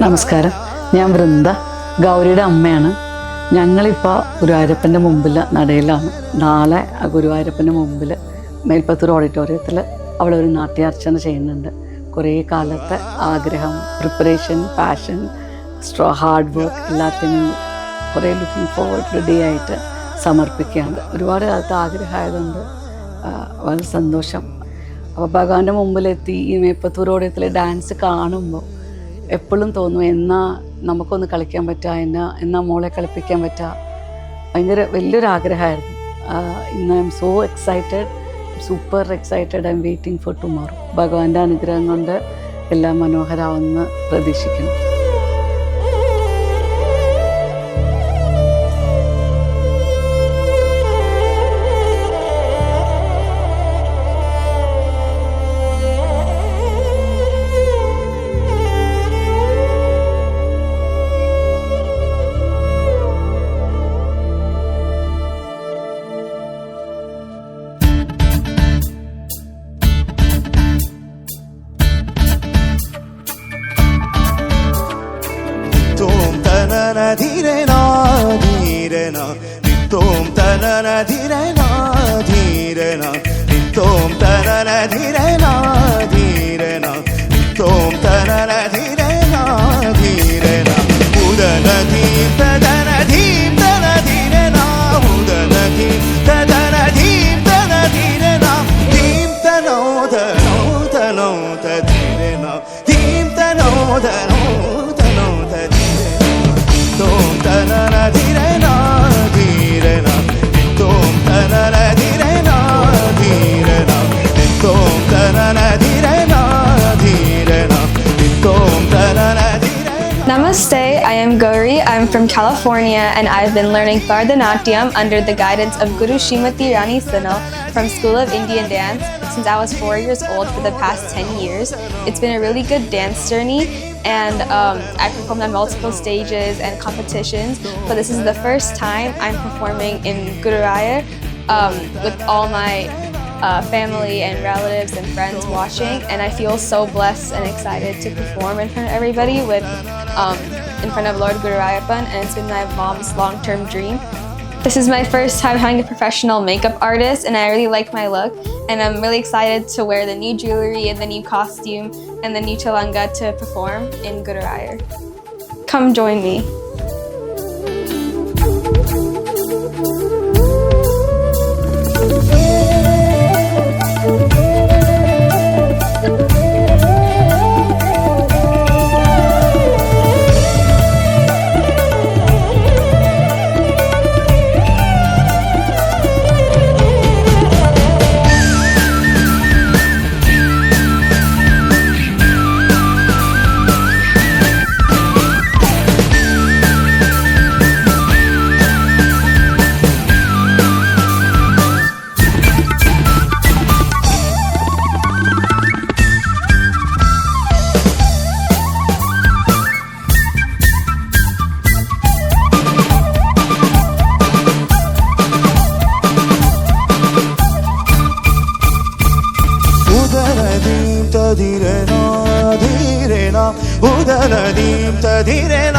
നമസ്കാരം, ഞാൻ വൃന്ദ, ഗൗരിയുടെ അമ്മയാണ്. ഞങ്ങളിപ്പോൾ ഗുരുവായൂരപ്പൻ്റെ മുമ്പിൽ നടയിലാണ്. നാളെ ഗുരുവായൂരപ്പൻ്റെ മുമ്പിൽ മേൽപ്പത്തൂർ ഓഡിറ്റോറിയത്തിൽ അവളൊരു നാട്യാർച്ചന ചെയ്യുന്നുണ്ട്. കുറേ കാലത്തെ ആഗ്രഹം, പ്രിപ്പറേഷൻ, പാഷൻ, ഹാർഡ് വർക്ക് എല്ലാത്തിനും കുറേ ലുക്കിംഗ് ഫോർവേഡ് ഡേ ആയിട്ട് സമർപ്പിക്കുകയാണ്. ഒരുപാട് കാലത്ത് ആഗ്രഹമായതുകൊണ്ട് വളരെ സന്തോഷം. അപ്പോൾ ഭഗവാന്റെ മുമ്പിലെത്തി ഈ മേൽപ്പത്തൂർ ഓഡിറ്റോറിയത്തിലെ ഡാൻസ് കാണുമ്പോൾ എപ്പോഴും തോന്നും, എന്നാ നമുക്കൊന്ന് കളിക്കാൻ പറ്റുക, എന്നാ മോളെ കളിപ്പിക്കാൻ പറ്റുക. ഭയങ്കര വലിയൊരാഗ്രഹമായിരുന്നു. ഇന്ന് I M so excited, super excited. I M waiting for tomorrow. ഭഗവാന്റെ അനുഗ്രഹം കൊണ്ട് എല്ലാം മനോഹരമാവുമെന്ന് പ്രതീക്ഷിക്കുന്നു. ധീരനാ ധീരനാ നിത്തോം തനന ധീരനാ ധീരനാ നിത്തോം തനന ധീരനാ ധീരനാ നിത്തോം തനന ധീരനാ ധീരനാ ഉദനധീം തദനധീം തനധീരനാ ഉദനധീം തദനധീം തനധീരനാ ധീം തനോദനോ തനോദ ധീരനാ ധീം തനോദനോ തനോദ Tom tanana dhirena dhirena Tom tanana dhirena dhirena Tom tanana dhirena dhirena Tom tanana dhirena. Namaste, I am Gauri. I'm from California and I've been learning Bharatanatyam under the guidance of Guru Srimati Rani Sinal from School of Indian Dance since I was 4 years old for the past 10 years. It's been a really good dance journey and I performed on multiple stages and competitions, but this is the first time I'm performing in Guruvayur with all my family and relatives and friends watching, and I feel so blessed and excited to perform in front of everybody in front of Lord Guruvayurappan, and it's been my mom's long-term dream. This is my first time having a professional makeup artist and I really like my look, and I'm really excited to wear the new jewelry and the new costume and the new chalanga to perform in Guruvayur. Come join me. Udanadim tadirena dhirena Udanadim tadirena